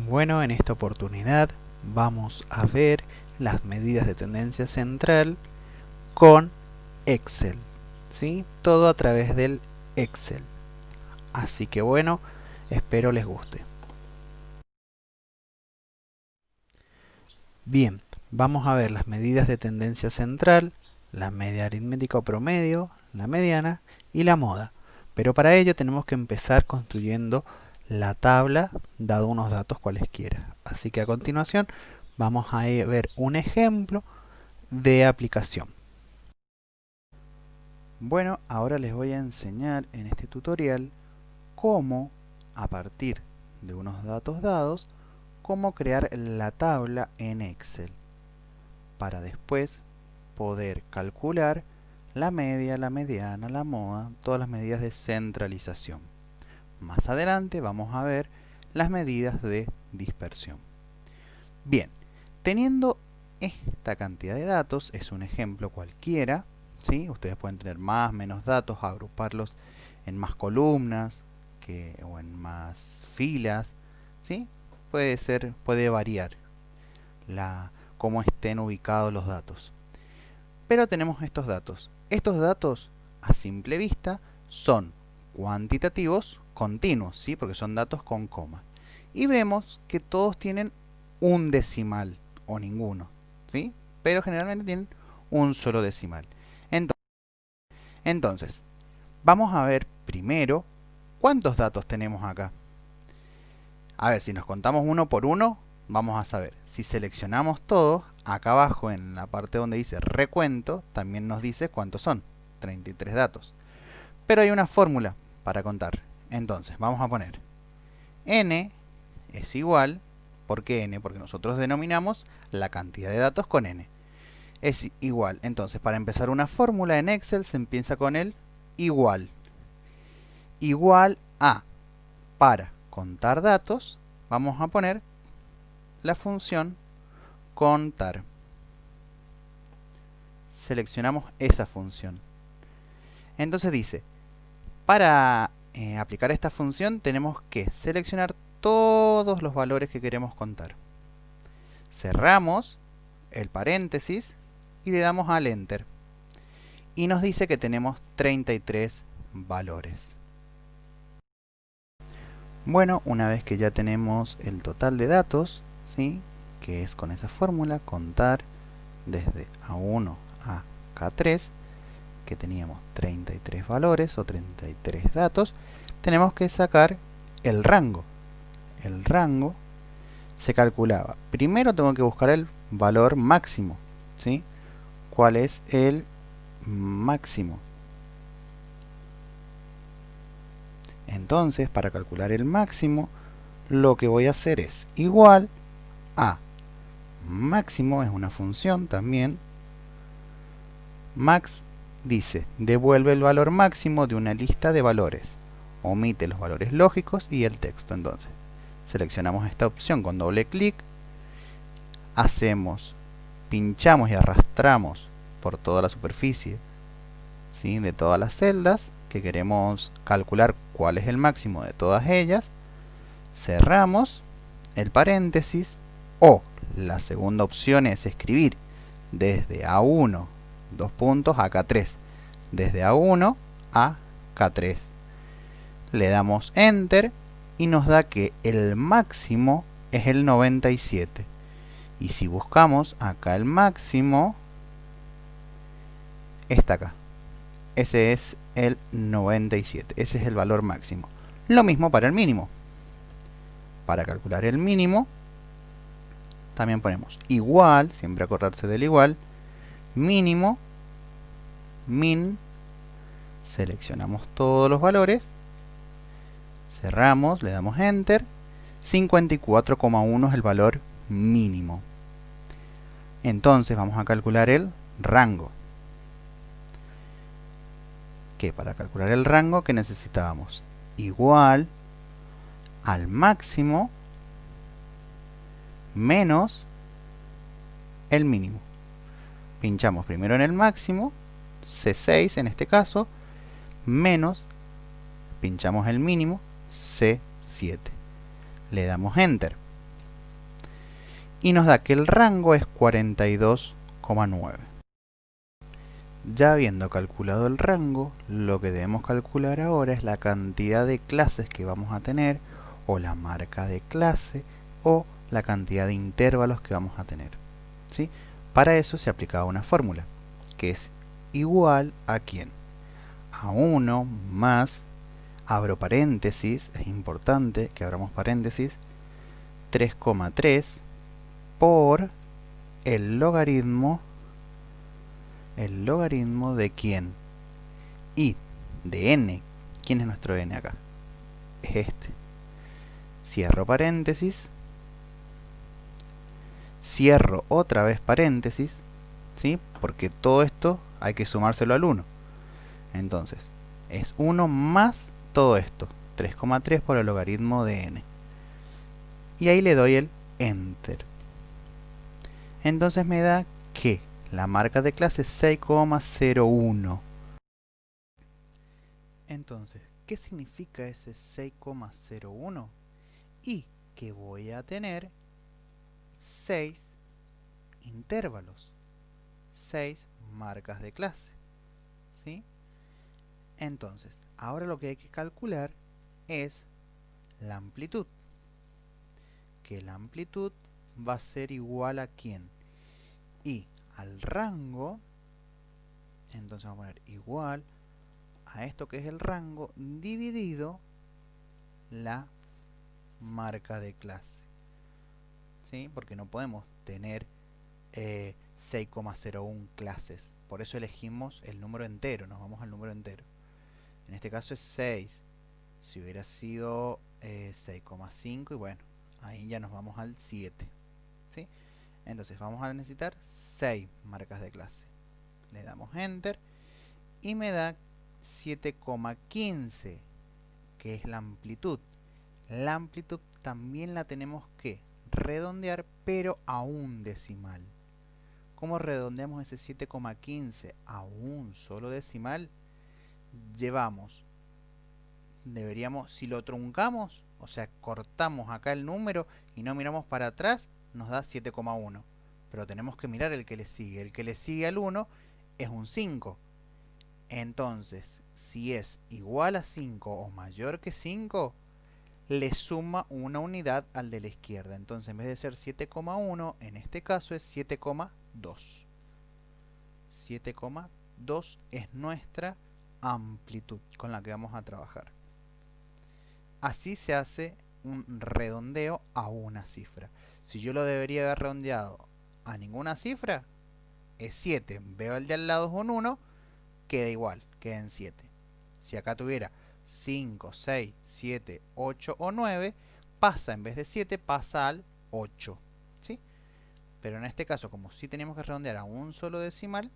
Bueno, en esta oportunidad vamos a ver las medidas de tendencia central con Excel, ¿sí? Todo a través del Excel. Así que bueno, espero les guste. Bien, vamos a ver las medidas de tendencia central, la media aritmética o promedio, la mediana y la moda. Pero para ello tenemos que empezar construyendo la tabla dado unos datos cualesquiera. Así que a continuación vamos a ver un ejemplo de aplicación. Bueno, ahora les voy a enseñar en este tutorial cómo, a partir de unos datos dados, cómo crear la tabla en Excel para después poder calcular la media, la mediana, la moda, todas las medidas de centralización. Más adelante vamos a ver las medidas de dispersión. Bien, teniendo esta cantidad de datos, es un ejemplo cualquiera, ¿sí? Ustedes pueden tener más, menos datos, agruparlos en más columnas o en más filas, ¿sí? Puede variar cómo estén ubicados los datos. Pero tenemos estos datos. Estos datos, a simple vista, son cuantitativos continuos, ¿sí? Porque son datos con coma. Y vemos que todos tienen un decimal o ninguno, ¿sí? Pero generalmente tienen un solo decimal. Entonces, vamos a ver primero cuántos datos tenemos acá. A ver, si nos contamos uno por uno, vamos a saber. Si seleccionamos todos, acá abajo en la parte donde dice recuento, también nos dice cuántos son, 33 datos. Pero hay una fórmula para contar. Entonces, vamos a poner n es igual, ¿por qué n? Porque nosotros denominamos la cantidad de datos con n. Es igual, entonces para empezar una fórmula en Excel se empieza con el igual. Igual a, para contar datos, vamos a poner la función contar. Seleccionamos esa función. Entonces dice, para aplicar esta función tenemos que seleccionar todos los valores que queremos contar. Cerramos el paréntesis y le damos al Enter. Y nos dice que tenemos 33 valores. Bueno, una vez que ya tenemos el total de datos, ¿sí? Que es con esa fórmula, contar desde A1 a K3, que teníamos 33 valores o 33 datos, tenemos que sacar el rango. El rango se calculaba. Primero tengo que buscar el valor máximo, ¿sí? ¿Cuál es el máximo? Entonces, para calcular el máximo, lo que voy a hacer es igual a máximo, es una función también. Max dice, devuelve el valor máximo de una lista de valores. Omite los valores lógicos y el texto. Entonces, seleccionamos esta opción con doble clic. Pinchamos y arrastramos por toda la superficie, ¿sí? De todas las celdas que queremos calcular cuál es el máximo de todas ellas. Cerramos el paréntesis, o la segunda opción es escribir desde A1, dos puntos, a K3. Desde A1 a K3. Le damos Enter y nos da que el máximo es el 97. Y si buscamos acá el máximo, está acá. Ese es el 97. Ese es el valor máximo. Lo mismo para el mínimo. Para calcular el mínimo, también ponemos igual, siempre acordarse del igual, mínimo, min, seleccionamos todos los valores, cerramos, le damos Enter, 54,1 es el valor mínimo. Entonces vamos a calcular el rango. Que para calcular el rango, ¿qué necesitábamos? Igual al máximo menos el mínimo. Pinchamos primero en el máximo, C6 en este caso, menos, pinchamos el mínimo, C7. Le damos Enter. y nos da que el rango es 42,9. Ya habiendo calculado el rango, lo que debemos calcular ahora es la cantidad de clases que vamos a tener, o la marca de clase, o la cantidad de intervalos que vamos a tener, ¿sí? Para eso se aplica una fórmula, que es igual a ¿quién? A 1 más, abro paréntesis, es importante que abramos paréntesis, 3,3 por el logaritmo de ¿quién? Y de n. ¿Quién es nuestro n acá? Es este. Cierro paréntesis. Cierro otra vez paréntesis, ¿sí? Porque todo esto hay que sumárselo al 1. Entonces, es 1 más todo esto. 3,3 por el logaritmo de n. Y ahí le doy el Enter. Entonces me da que la marca de clase es 6,01. Entonces, ¿qué significa ese 6,01? Y que voy a tener 6 intervalos, 6 marcas de clase, ¿sí? Entonces, ahora lo que hay que calcular es la amplitud. Que la amplitud va a ser igual a ¿quién? Y al rango, entonces vamos a poner igual a esto que es el rango dividido la marca de clase, ¿sí? Porque no podemos tener 6,01 clases. Por eso elegimos el número entero, nos vamos al número entero. En este caso es 6. Si hubiera sido 6,5 y bueno, ahí ya nos vamos al 7, ¿sí? Entonces vamos a necesitar 6 marcas de clase. Le damos Enter y me da 7,15, que es la amplitud. La amplitud también la tenemos que redondear, pero a un decimal. ¿Cómo redondeamos ese 7,15 a un solo decimal? Si lo truncamos, o sea, cortamos acá el número y no miramos para atrás, nos da 7,1. Pero tenemos que mirar el que le sigue. El que le sigue al 1 es un 5. Entonces, si es igual a 5 o mayor que 5, le suma una unidad al de la izquierda. Entonces, en vez de ser 7,1, en este caso es 7,2. 7,2 es nuestra amplitud con la que vamos a trabajar. Así se hace un redondeo a una cifra. Si yo lo debería haber redondeado a ninguna cifra, es 7. Veo el de al lado es un 1, queda igual, queda en 7. Si acá tuviera 5, 6, 7, 8 o 9, pasa en vez de 7, pasa al 8, ¿sí? Pero en este caso, como sí tenemos que redondear a un solo decimal,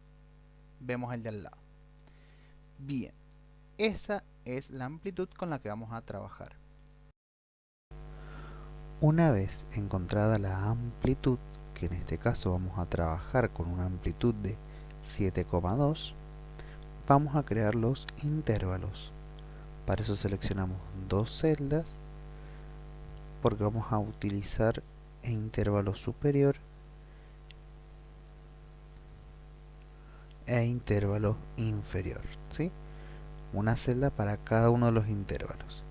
vemos el de al lado. Bien, esa es la amplitud con la que vamos a trabajar. Una vez encontrada la amplitud, que en este caso vamos a trabajar con una amplitud de 7,2, vamos a crear los intervalos. Para eso seleccionamos dos celdas, porque vamos a utilizar intervalo superior e intervalo inferior, ¿sí? Una celda para cada uno de los intervalos.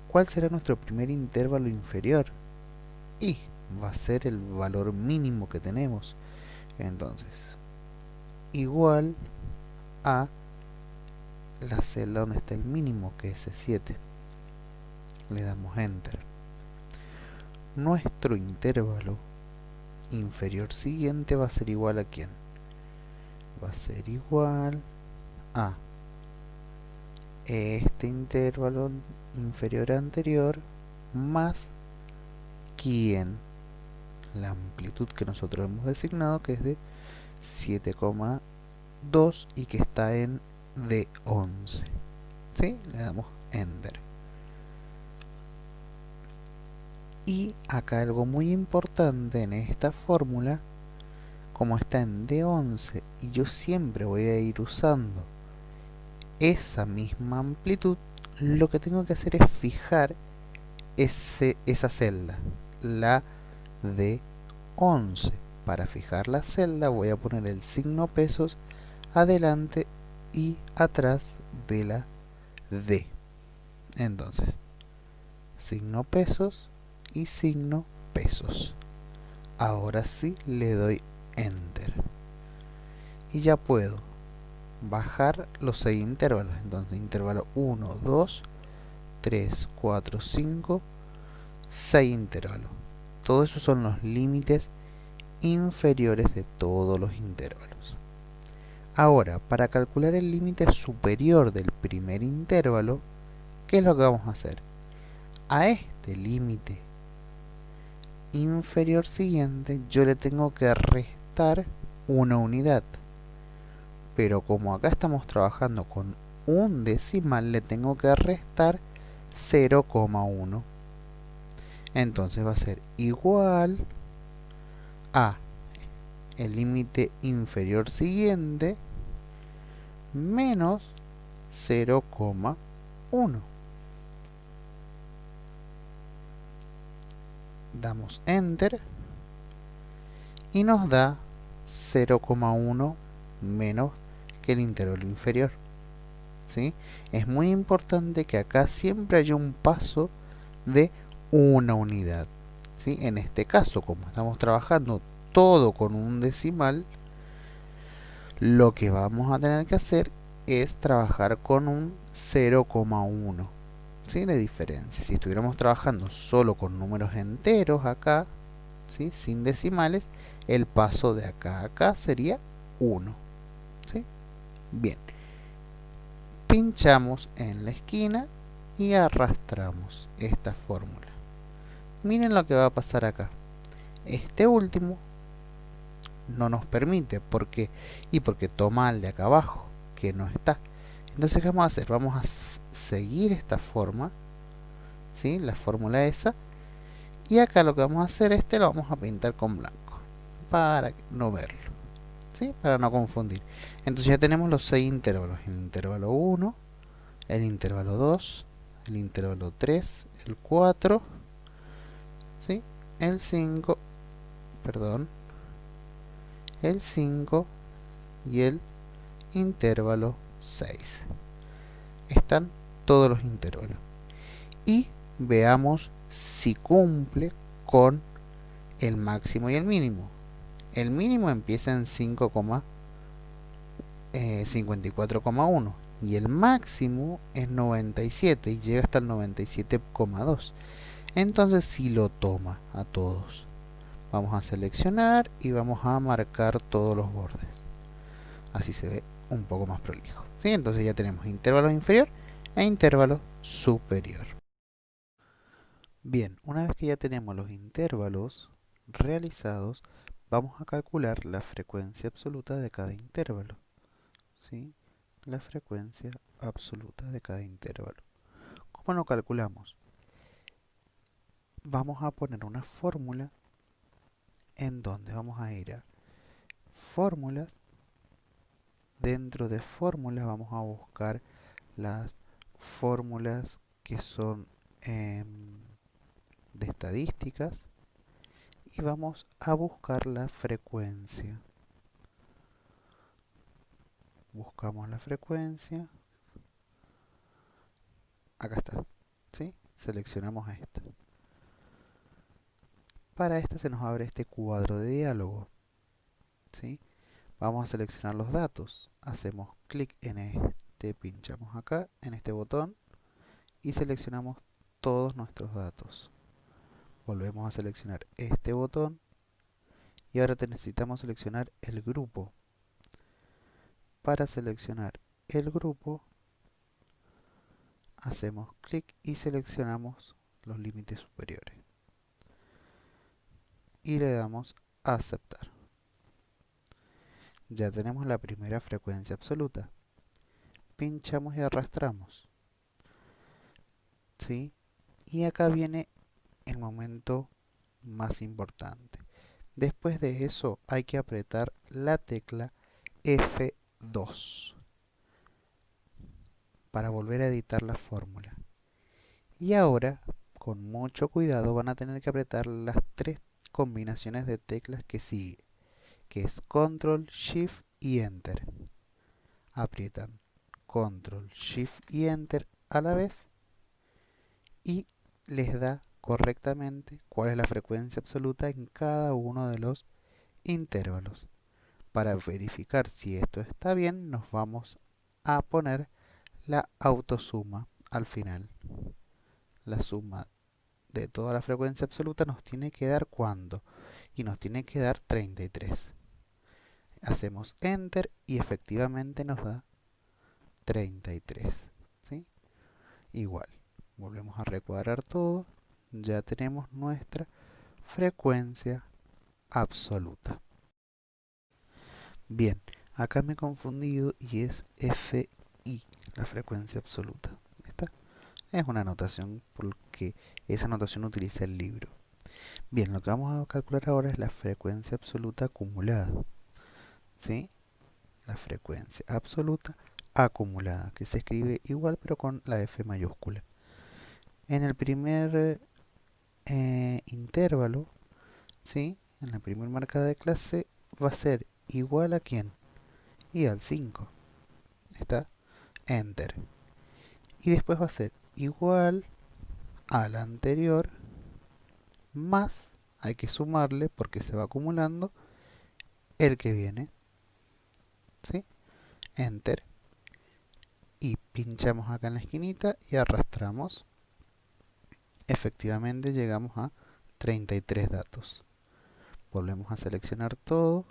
¿Cuál será nuestro primer intervalo inferior? Y va a ser el valor mínimo que tenemos. Entonces, igual a la celda donde está el mínimo, que es C7. Le damos Enter. Nuestro intervalo inferior siguiente va a ser igual a ¿quién? Va a ser igual a este intervalo inferior anterior más ¿quién? La amplitud que nosotros hemos designado, que es de 7,2 y que está en D11. ¿Sí? Le damos Enter. Y acá algo muy importante en esta fórmula, como está en D11 y yo siempre voy a ir usando esa misma amplitud, lo que tengo que hacer es fijar esa celda, la de 11. Para fijar la celda voy a poner el signo pesos adelante y atrás de la D. Entonces, signo pesos y signo pesos. Ahora sí le doy Enter. Y ya puedo bajar los 6 intervalos. Entonces, intervalo 1, 2, 3, 4, 5, 6 intervalos. Todos esos son los límites inferiores de todos los intervalos. Ahora, para calcular el límite superior del primer intervalo, ¿qué es lo que vamos a hacer? A este límite inferior siguiente yo le tengo que restar una unidad. Pero como acá estamos trabajando con un decimal, le tengo que restar 0,1. Entonces va a ser igual a el límite inferior siguiente menos 0,1. Damos Enter y nos da 0,1 menos que el intervalo inferior. ¿Sí? Es muy importante que acá siempre haya un paso de una unidad. ¿Sí? En este caso, como estamos trabajando todo con un decimal, lo que vamos a tener que hacer es trabajar con un 0,1, ¿sí? De diferencia. Si estuviéramos trabajando solo con números enteros acá, ¿sí? Sin decimales, el paso de acá a acá sería 1. ¿Sí? Bien. Pinchamos en la esquina y arrastramos esta fórmula. Miren lo que va a pasar acá. Este último no nos permite, porque toma el de acá abajo, que no está. Entonces, ¿qué vamos a hacer? Vamos a seguir esta forma, ¿sí? La fórmula esa. Y acá lo que vamos a hacer, lo vamos a pintar con blanco, para no verlo, ¿sí? Para no confundir. Entonces ya tenemos los 6 intervalos. El intervalo 1, el intervalo 2, el intervalo 3, el 4, ¿sí? El 5, perdón, el 5 y el intervalo 6. Están todos los intervalos. Y veamos si cumple con el máximo y el mínimo. El mínimo empieza en 5,54,1 y el máximo es 97 y llega hasta el 97,2. Entonces sí lo toma a todos. Vamos a seleccionar y vamos a marcar todos los bordes. Así se ve un poco más prolijo. ¿Sí? Entonces ya tenemos intervalo inferior e intervalo superior. Bien, una vez que ya tenemos los intervalos realizados, vamos a calcular la frecuencia absoluta de cada intervalo. ¿Sí? La frecuencia absoluta de cada intervalo. ¿Cómo lo calculamos? Vamos a poner una fórmula en donde vamos a ir a fórmulas. Dentro de fórmulas vamos a buscar las fórmulas que son de estadísticas y vamos a buscar la frecuencia. Buscamos la frecuencia. Acá está. ¿Sí? Seleccionamos esta. Para esta se nos abre este cuadro de diálogo. ¿Sí? Vamos a seleccionar los datos. Hacemos clic en este, pinchamos acá, en este botón y seleccionamos todos nuestros datos. Volvemos a seleccionar este botón y ahora necesitamos seleccionar el grupo. Para seleccionar el grupo hacemos clic y seleccionamos los límites superiores y le damos a aceptar. Ya tenemos la primera frecuencia absoluta. Pinchamos y arrastramos. ¿Sí? Y acá viene el momento más importante. Después de eso hay que apretar la tecla F2 para volver a editar la fórmula. Y ahora, con mucho cuidado, van a tener que apretar las 3 combinaciones de teclas que sigue, que es Control, Shift y Enter. Aprietan Control, Shift y Enter a la vez y les da correctamente cuál es la frecuencia absoluta en cada uno de los intervalos. Para verificar si esto está bien, nos vamos a poner la autosuma al final. La suma de toda la frecuencia absoluta nos tiene que dar ¿cuánto? Y nos tiene que dar 33. Hacemos Enter y efectivamente nos da 33. ¿Sí? Igual, volvemos a recuadrar todo. Ya tenemos nuestra frecuencia absoluta. Bien, acá me he confundido y es FI, la frecuencia absoluta. ¿Está? Es una notación porque esa notación utiliza el libro. Bien, lo que vamos a calcular ahora es la frecuencia absoluta acumulada. ¿Sí? La frecuencia absoluta acumulada, que se escribe igual pero con la F mayúscula. En el primer intervalo, ¿sí? En la primera marca de clase va a ser igual a ¿quién? Y al 5. ¿Está? Enter. Y después va a ser igual al anterior más, hay que sumarle porque se va acumulando, el que viene. ¿Sí? Enter. Y pinchamos acá en la esquinita y arrastramos. Efectivamente llegamos a 33 datos. Volvemos a seleccionar todo.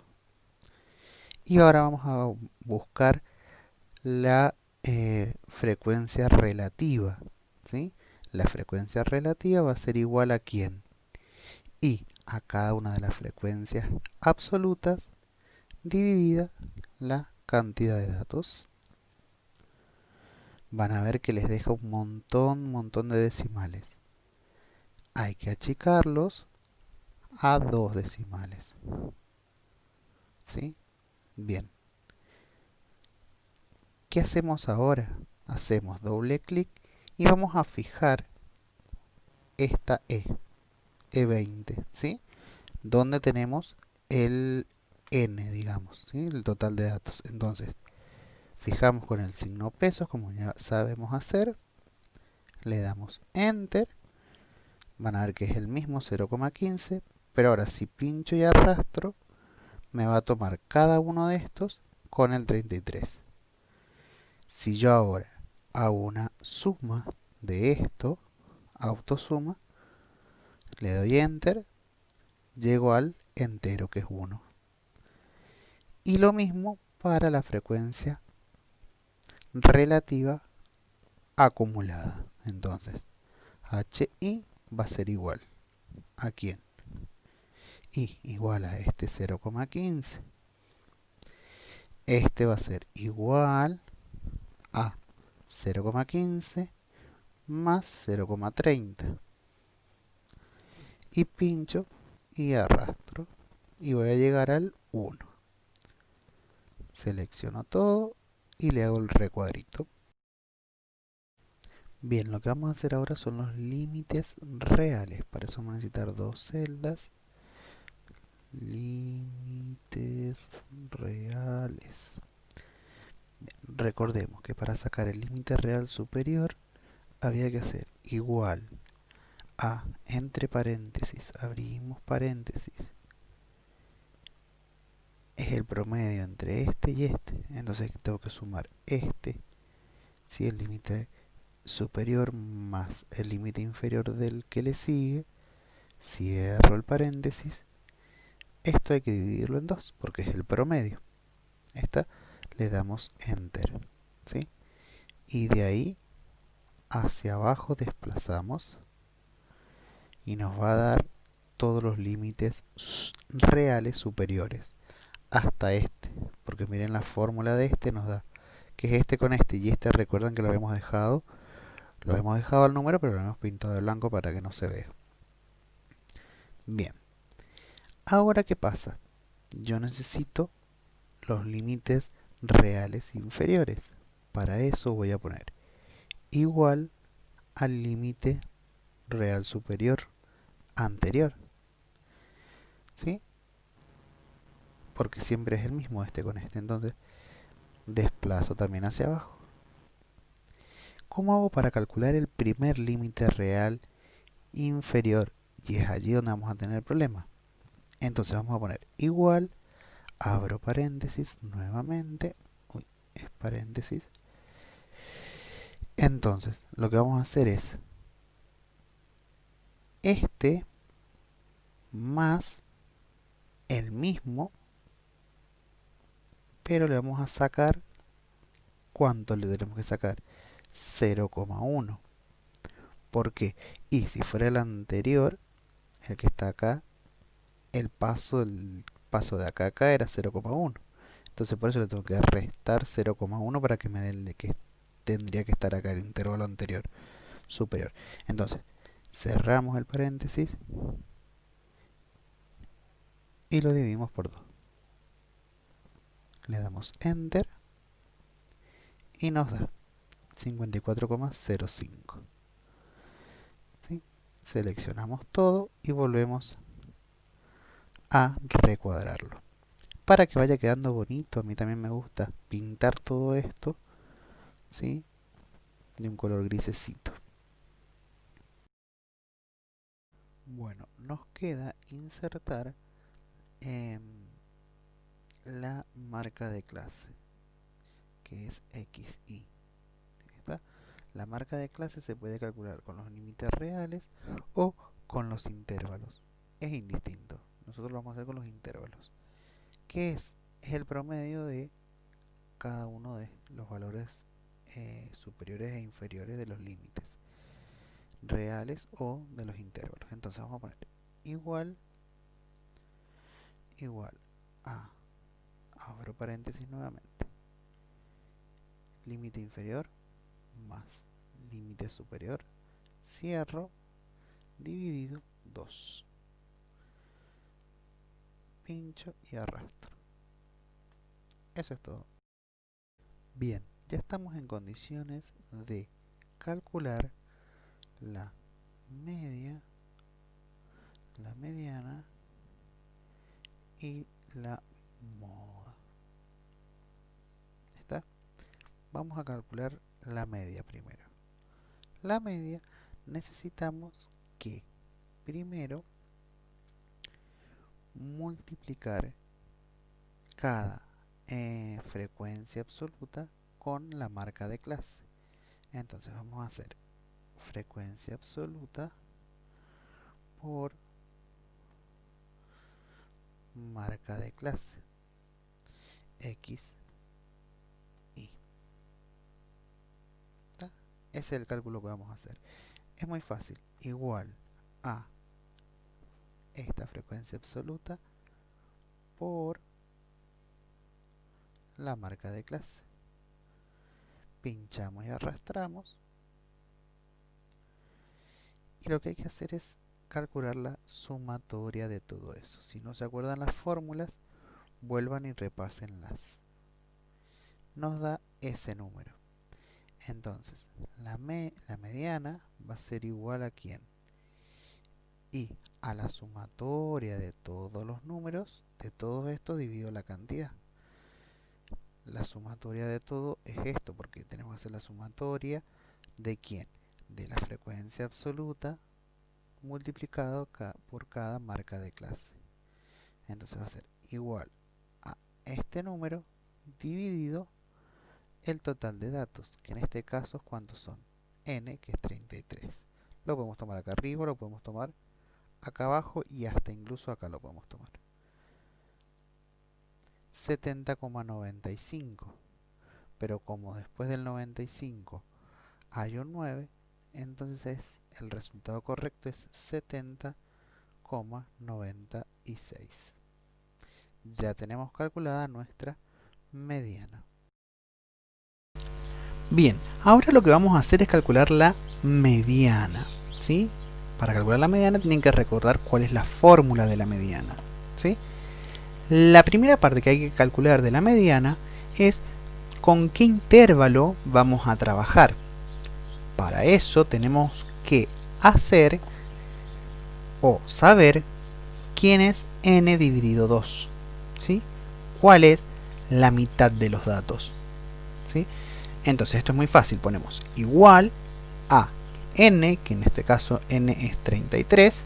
Y ahora vamos a buscar la frecuencia relativa. ¿Sí? La frecuencia relativa va a ser igual a ¿quién? Y a cada una de las frecuencias absolutas dividida la cantidad de datos. Van a ver que les deja un montón de decimales. Hay que achicarlos a 2 decimales. ¿Sí? Bien. ¿Qué hacemos ahora? Hacemos doble clic y vamos a fijar esta E20, ¿sí? Donde tenemos el N, digamos, ¿sí? El total de datos. Entonces, fijamos con el signo pesos, como ya sabemos hacer. Le damos Enter. Van a ver que es el mismo 0,15. Pero ahora si pincho y arrastro, me va a tomar cada uno de estos con el 33. Si yo ahora hago una suma de esto, autosuma, le doy Enter, llego al entero que es 1. Y lo mismo para la frecuencia relativa acumulada. Entonces, HI va a ser igual a ¿quién? I igual a este 0,15. Este va a ser igual a 0,15 más 0,30. Y pincho y arrastro y voy a llegar al 1. Selecciono todo y le hago el recuadrito. Bien, lo que vamos a hacer ahora son los límites reales. Para eso vamos a necesitar dos celdas. Límites reales. Bien, recordemos que para sacar el límite real superior había que hacer igual a, entre paréntesis, abrimos paréntesis, es el promedio entre este y este. Entonces tengo que sumar este, si el límite superior más el límite inferior del que le sigue, cierro el paréntesis. Esto hay que dividirlo en 2 porque es el promedio. Esta le damos Enter, ¿sí? Y de ahí hacia abajo desplazamos y nos va a dar todos los límites reales superiores hasta este, porque miren la fórmula de este nos da que es este con este y este, recuerdan que lo habíamos dejado al número, pero lo hemos pintado de blanco para que no se vea. Bien, ahora ¿qué pasa? Yo necesito los límites reales inferiores. Para eso voy a poner igual al límite real superior anterior. ¿sí? Porque siempre es el mismo este con este. Entonces, desplazo también hacia abajo. ¿Cómo hago para calcular el primer límite real inferior? Y es allí donde vamos a tener el problema. Entonces vamos a poner igual, abro paréntesis nuevamente, uy, es paréntesis. Entonces, lo que vamos a hacer es este más el mismo, pero le vamos a sacar, ¿cuánto le tenemos que sacar? 0,1. ¿Por qué? Y si fuera el anterior, el que está acá, el paso de acá a acá era 0,1. Entonces por eso le tengo que restar 0,1 para que me dé el de que tendría que estar acá, el intervalo anterior, superior. Entonces, cerramos el paréntesis y lo dividimos por 2. Le damos Enter y nos da 54,05. ¿Sí? Seleccionamos todo y volvemos a recuadrarlo. Para que vaya quedando bonito, a mí también me gusta pintar todo esto, ¿sí? De un color grisecito. Bueno, nos queda insertar la marca de clase, que es XY. ¿Está? La marca de clase se puede calcular con los límites reales o con los intervalos. Es indistinto. Nosotros lo vamos a hacer con los intervalos. ¿Qué es? Es el promedio de cada uno de los valores superiores e inferiores de los límites reales o de los intervalos. Entonces vamos a poner igual a, abro paréntesis nuevamente, límite inferior más límite superior, cierro, dividido 2. Pincho y arrastro. Eso es todo. Bien, ya estamos en condiciones de calcular la media, la mediana y la moda. ¿Está? Vamos a calcular la media primero. La media necesitamos que primero multiplicar cada frecuencia absoluta con la marca de clase. Entonces vamos a hacer frecuencia absoluta por marca de clase X, Y. ¿Está? Ese es el cálculo que vamos a hacer. Es muy fácil. Igual a esta frecuencia absoluta por la marca de clase. Pinchamos y arrastramos. Y lo que hay que hacer es calcular la sumatoria de todo eso. Si no se acuerdan las fórmulas, vuelvan y repásenlas. Nos da ese número. Entonces, la mediana va a ser igual a ¿quién? Y a la sumatoria de todos los números, de todo esto dividido la cantidad. La sumatoria de todo es esto, porque tenemos que hacer la sumatoria de ¿quién? De la frecuencia absoluta multiplicado por cada marca de clase. Entonces va a ser igual a este número dividido el total de datos, que en este caso, ¿cuántos son? N, que es 33. Lo podemos tomar acá arriba, lo podemos tomar acá abajo y hasta incluso acá lo podemos tomar. 70,95. Pero como después del 95 hay un 9, entonces el resultado correcto es 70,96. Ya tenemos calculada nuestra mediana. Bien, ahora lo que vamos a hacer es calcular la mediana, ¿sí? Para calcular la mediana tienen que recordar cuál es la fórmula de la mediana, ¿sí? La primera parte que hay que calcular de la mediana es con qué intervalo vamos a trabajar. Para eso tenemos que hacer o saber ¿quién es n dividido 2? ¿Sí? ¿Cuál es la mitad de los datos? ¿Sí? Entonces esto es muy fácil, ponemos igual a n, que en este caso n es 33,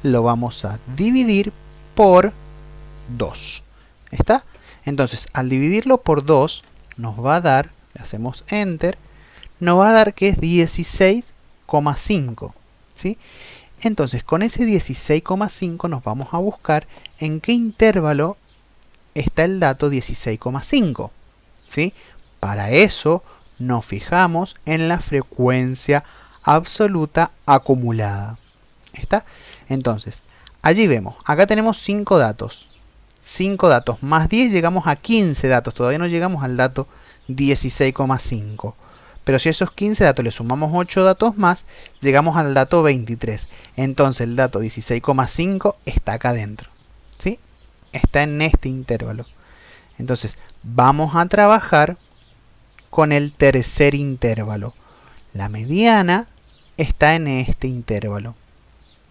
lo vamos a dividir por 2. ¿Está? Entonces al dividirlo por 2 nos va a dar, le hacemos enter, nos va a dar que es 16,5. ¿Sí? Entonces con ese 16,5 nos vamos a buscar en qué intervalo está el dato 16,5. ¿Sí? Para eso nos fijamos en la frecuencia absoluta acumulada. ¿Está? Entonces, allí vemos, acá tenemos 5 datos. 5 datos más 10 llegamos a 15 datos. Todavía no llegamos al dato 16,5. Pero si a esos 15 datos le sumamos 8 datos más, llegamos al dato 23. Entonces el dato 16,5 está acá adentro. ¿Sí? Está en este intervalo. Entonces vamos a trabajar con el tercer intervalo. La mediana está en este intervalo.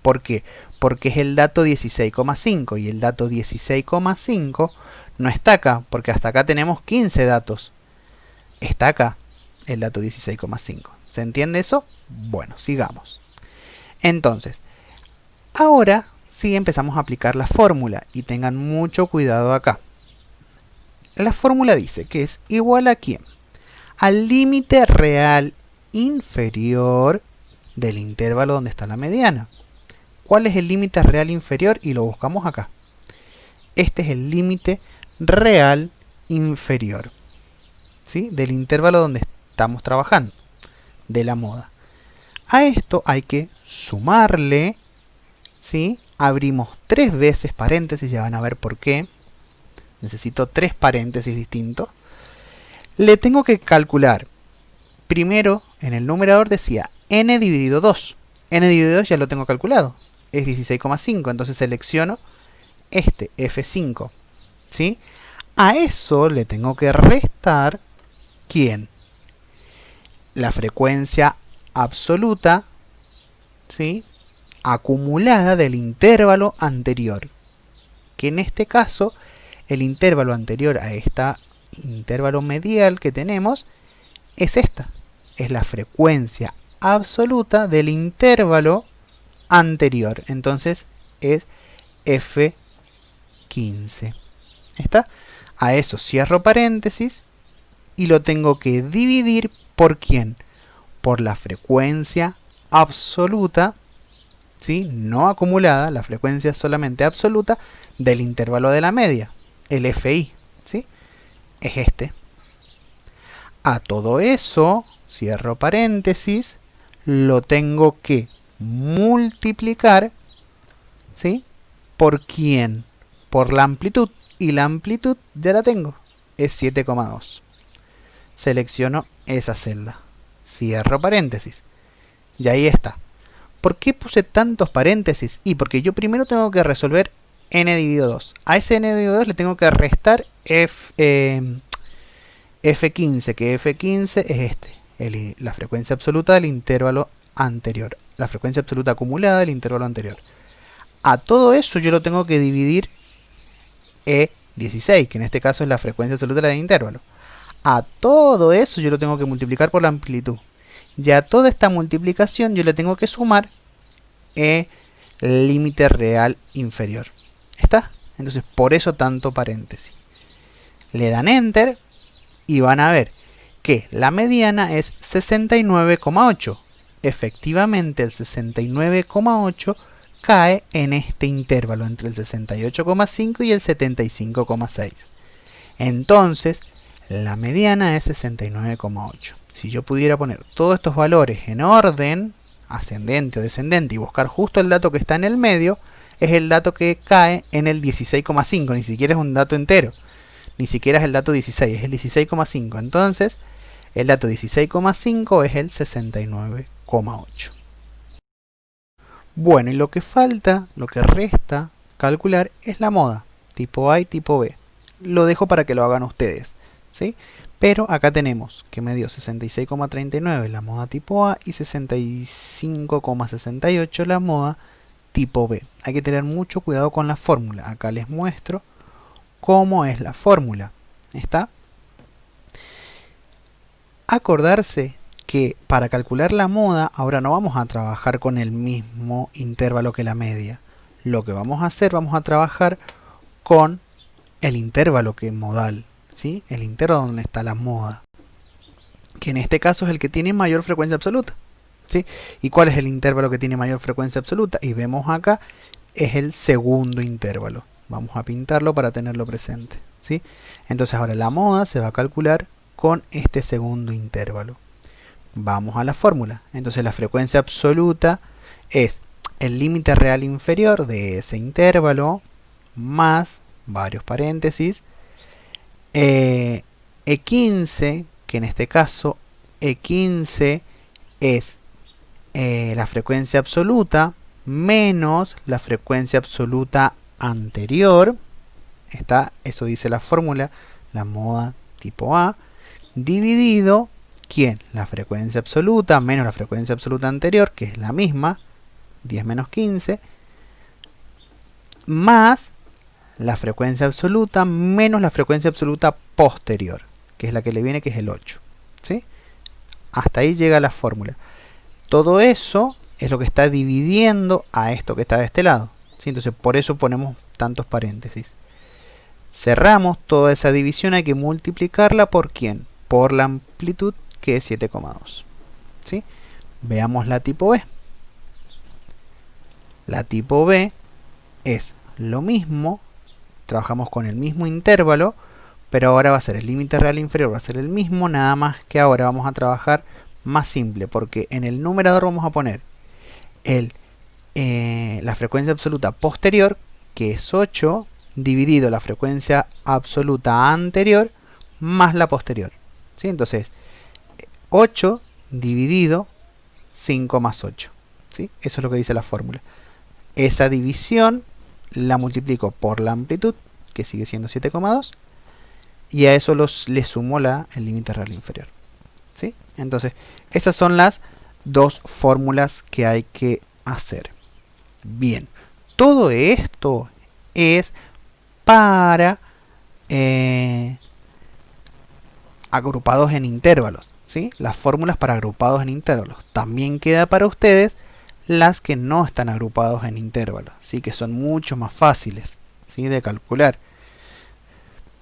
¿Por qué? Porque es el dato 16,5 y el dato 16,5 no está acá, porque hasta acá tenemos 15 datos. Está acá el dato 16,5. ¿Se entiende eso? Bueno, sigamos. Entonces, ahora sí empezamos a aplicar la fórmula y tengan mucho cuidado acá. La fórmula dice que es igual a ¿quién? Al límite real inferior del intervalo donde está la mediana. ¿Cuál es el límite real inferior? Y lo buscamos acá. Este es el límite real inferior, ¿sí? Del intervalo donde estamos trabajando, de la moda. A esto hay que sumarle, ¿sí? Abrimos 3 veces paréntesis, ya van a ver por qué. Necesito 3 paréntesis distintos. Le tengo que calcular. Primero, en el numerador decía n dividido 2. N dividido 2 ya lo tengo calculado. Es 16,5. Entonces selecciono este, F5. ¿Sí? A eso le tengo que restar, ¿quién? La frecuencia absoluta, ¿sí? Acumulada del intervalo anterior. Que en este caso, el intervalo anterior a este intervalo medial que tenemos es esta. Es la frecuencia absoluta del intervalo anterior. Entonces es F15. ¿Está? A eso cierro paréntesis y lo tengo que dividir por ¿quién? Por la frecuencia absoluta, ¿sí? No acumulada, la frecuencia solamente absoluta del intervalo de la media, el FI, ¿sí? Es este. A todo eso, cierro paréntesis, lo tengo que multiplicar, ¿sí? ¿Por quién? Por la amplitud. Y la amplitud ya la tengo, es 7,2. Selecciono esa celda, cierro paréntesis, y ahí está. ¿Por qué puse tantos paréntesis? Y porque yo primero tengo que resolver n dividido 2. A ese n dividido 2 le tengo que restar F15, que F15 es este, la frecuencia absoluta del intervalo anterior, la frecuencia absoluta acumulada del intervalo anterior. A todo eso yo lo tengo que dividir E16, que en este caso es la frecuencia absoluta del intervalo. A todo eso yo lo tengo que multiplicar por la amplitud. Y a toda esta multiplicación yo le tengo que sumar el límite real inferior. ¿Está? Entonces por eso tanto paréntesis. Le dan enter y van a ver que la mediana es 69,8. Efectivamente el 69,8 cae en este intervalo entre el 68,5 y el 75,6. Entonces la mediana es 69,8. Si yo pudiera poner todos estos valores en orden ascendente o descendente y buscar justo el dato que está en el medio, es el dato que cae en el 16,5. Ni siquiera es un dato entero, ni siquiera es el dato 16, es el 16,5. Entonces el dato 16,5 es el 69,8. Bueno, y lo que falta, lo que resta calcular es la moda, tipo A y tipo B. Lo dejo para que lo hagan ustedes, ¿sí? Pero acá tenemos que me dio 66,39 la moda tipo A y 65,68 la moda tipo B. Hay que tener mucho cuidado con la fórmula. Acá les muestro cómo es la fórmula. ¿Está? Acordarse que para calcular la moda ahora no vamos a trabajar con el mismo intervalo que la media. Lo que vamos a hacer, vamos a trabajar con el intervalo que es modal, ¿sí? El intervalo donde está la moda, que en este caso es el que tiene mayor frecuencia absoluta, ¿sí? ¿Y cuál es el intervalo que tiene mayor frecuencia absoluta? Y vemos acá, es el segundo intervalo. Vamos a pintarlo para tenerlo presente, ¿sí? Entonces ahora la moda se va a calcular con este segundo intervalo. Vamos a la fórmula. Entonces la frecuencia absoluta es el límite real inferior de ese intervalo más varios paréntesis E15, que en este caso E15 es la frecuencia absoluta menos la frecuencia absoluta anterior. Eso dice la fórmula, la moda tipo A, dividido, ¿quién? La frecuencia absoluta menos la frecuencia absoluta anterior, que es la misma, 10 menos 15, más la frecuencia absoluta menos la frecuencia absoluta posterior, que es la que le viene, que es el 8. ¿Sí? Hasta ahí llega la fórmula. Todo eso es lo que está dividiendo a esto que está de este lado. ¿Sí? Entonces por eso ponemos tantos paréntesis. Cerramos toda esa división, hay que multiplicarla por ¿quién? Por la amplitud, que es 7,2. ¿Sí? Veamos la tipo B. La tipo B es lo mismo, trabajamos con el mismo intervalo, pero ahora va a ser el límite real inferior, va a ser el mismo, nada más que ahora vamos a trabajar más simple, porque en el numerador vamos a poner la frecuencia absoluta posterior, que es 8, dividido la frecuencia absoluta anterior, más la posterior. ¿Sí? Entonces, 8 dividido 5 más 8. ¿Sí? Eso es lo que dice la fórmula. Esa división la multiplico por la amplitud, que sigue siendo 7,2, y a eso le sumo el límite real inferior. ¿Sí? Entonces, estas son las dos fórmulas que hay que hacer. Bien, todo esto es para agrupados en intervalos. ¿Sí? Las fórmulas para agrupados en intervalos. También queda para ustedes las que no están agrupados en intervalos, ¿sí? Que son mucho más fáciles, ¿sí? De calcular.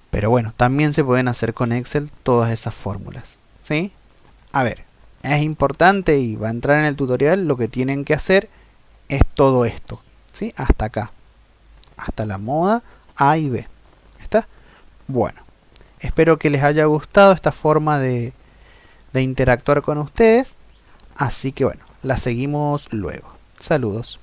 Pero bueno, también se pueden hacer con Excel todas esas fórmulas, ¿sí? A ver, es importante y va a entrar en el tutorial, lo que tienen que hacer es todo esto, ¿sí? Hasta acá, hasta la moda A y B. ¿Está? Bueno, espero que les haya gustado esta forma de interactuar con ustedes, así que bueno, la seguimos luego. Saludos.